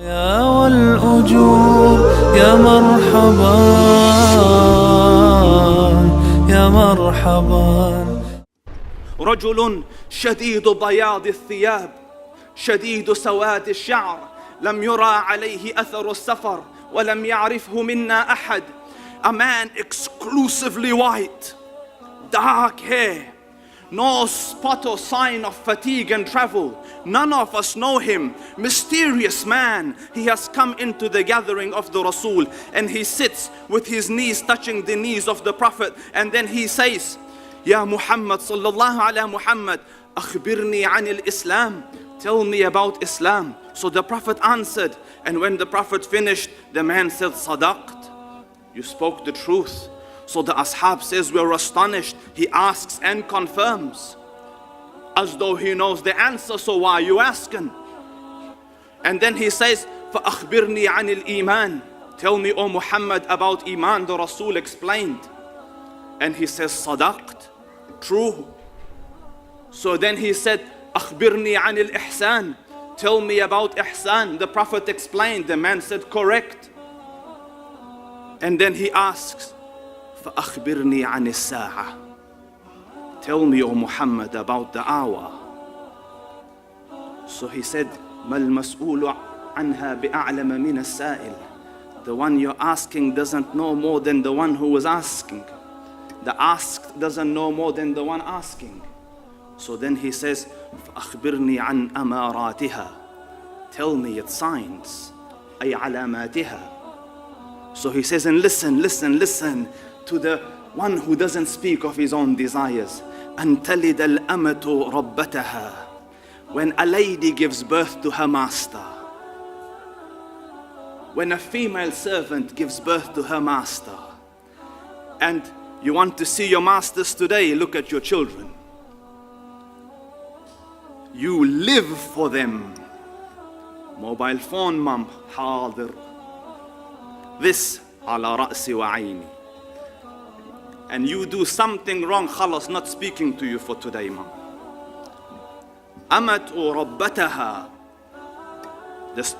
يا والأجور يا مرحبا يا مرحبا. رجل شديد بياض الثياب شديد سواد الشعر لم يرى عليه أثر السفر ولم يعرفه منا أحد. A man exclusively white, dark hair, no spot or sign of fatigue and travel. None of us know him. Mysterious man. He has come into the gathering of the Rasul and he sits with his knees touching the knees of the Prophet, and then he says, Ya Muhammad sallallahu ala Muhammad, akhbirni anil Islam. Tell me about Islam. So the Prophet answered, and when the Prophet finished, the man said, Sadaqt, you spoke the truth. So the Ashab says, we're astonished. He asks and confirms, as though he knows the answer, so why are you asking? And then he says, فَأَخْبِرْنِي عَنِ الْإِيمَانِ. Tell me, O Muhammad, about Iman. The Rasul explained. And he says, Sadaqt, true. So then he said, أَخْبِرْنِي عَنِ الْإِحْسَانِ. Tell me about Ihsan. The Prophet explained. The man said, correct. And then he asks, فَأَخْبِرْنِي عَنِ السَّاعَةِ. Tell me, O Muhammad, about the hour. So he said, مَا الْمَسْئُولُ عَنْهَا بِأَعْلَمَ مِنَ السَّائِلِ. The one you're asking doesn't know more than the one who was asking. The asked doesn't know more than the one asking. So then he says, فَأَخْبِرْنِي عَنْ أَمَارَاتِهَا. Tell me its signs, أي علاماتها. So he says, and listen to the one who doesn't speak of his own desires. أَن تَلِدَ الْأَمَةُ رَبَّتَهَا. When a lady gives birth to her master. When a female servant gives birth to her master. And you want to see your masters today, look at your children. You live for them. Mobile phone, mom, حاضر. This على رأسي وعيني. And you do something wrong, خلاص, not speaking to you for today, mom. أمت ربتها. This,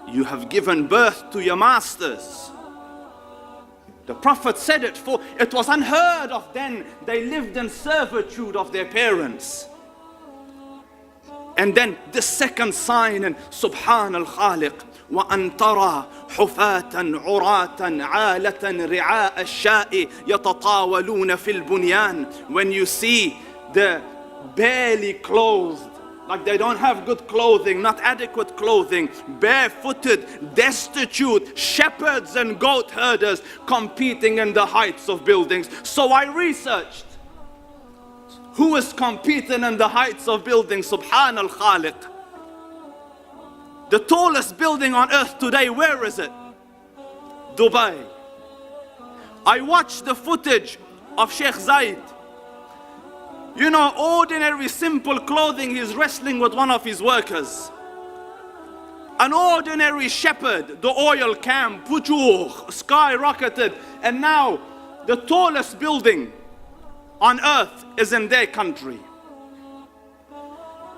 you have given birth to your masters. The Prophet said it, for it was unheard of then. They lived in servitude of their parents. And then the second sign, and Subhan al-Khaliq, وَأَن تَرَى حُفَاةً عُرَاةً عَالَةً رِعَاءَ الشَّاءِ يَتَطَاوَلُونَ فِي الْبُنْيَانِ. When you see the barely clothed, like they don't have good clothing, not adequate clothing, barefooted, destitute, shepherds and goat herders competing in the heights of buildings. So I researched. Who is competing in the heights of buildings? Subhan al-Khaliq. The tallest building on earth today, where is it? Dubai. I watched the footage of Sheikh Zayed. You know, ordinary simple clothing, he's wrestling with one of his workers. An ordinary shepherd, the oil camp, pujuh, skyrocketed, and now the tallest building on earth is in their country.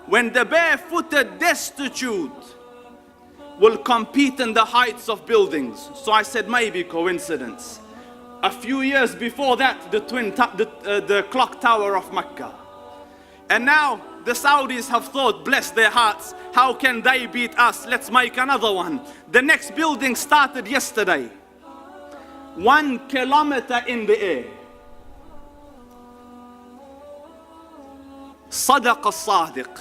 When the barefooted destitute will compete in the heights of buildings. So I said maybe coincidence. A few years before that, the clock tower of Mecca. And now the Saudis have thought, bless their hearts, how can they beat us? Let's make another one. The next building started yesterday. 1 kilometer in the air. Sadaq al-Sadiq.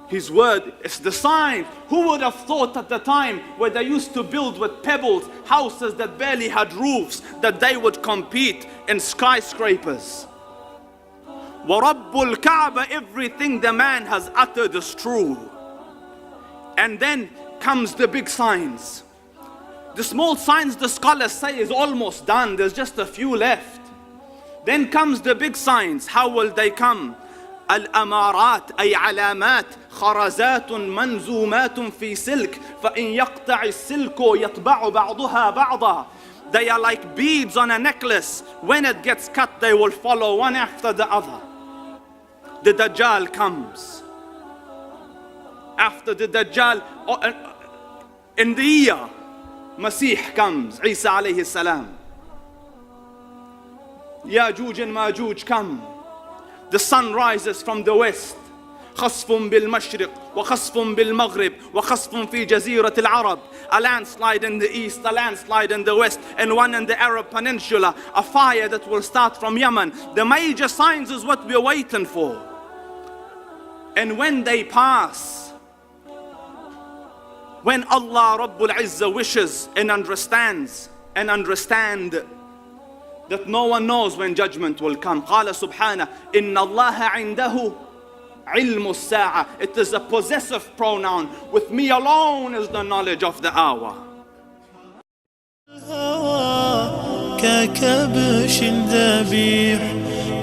His word is the sign. Who would have thought at the time where they used to build with pebbles houses that barely had roofs, that they would compete in skyscrapers? وَرَبُّ الْكَعْبَ. Everything the man has uttered is true. And then comes the big signs. The small signs, the scholars say, is almost done. There's just a few left. Then comes the big signs. How will they come? الأمارات أي علامات خرزات منزومات في سلك فإن يقطع السلك يطبع بعضها بعضا. They are like beads on a necklace. When it gets cut, they will follow one after the other. The Dajjal comes. after the Dajjal, in the year Masih comes, Isa alayhi salam. Yajuj and Majuj come. The sun rises from the west. خصف بالمشرق وخصف بالمغرب وخصف في جزيرة العرب. A landslide in the east, a landslide in the west, and one in the Arab Peninsula. A fire that will start from Yemen. The major signs is what we're waiting for. And when they pass, when Allah Rabbul Izzah wishes and understand that no one knows when judgment will come. قال سبحانه إن الله عنده علم الساعة. It is a possessive pronoun. With me alone is the knowledge of the hour. ككبش ذبيح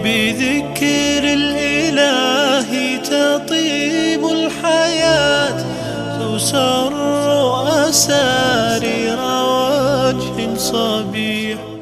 بذكر الإله تطيب الحياة تسر أسارير وجه صبيح.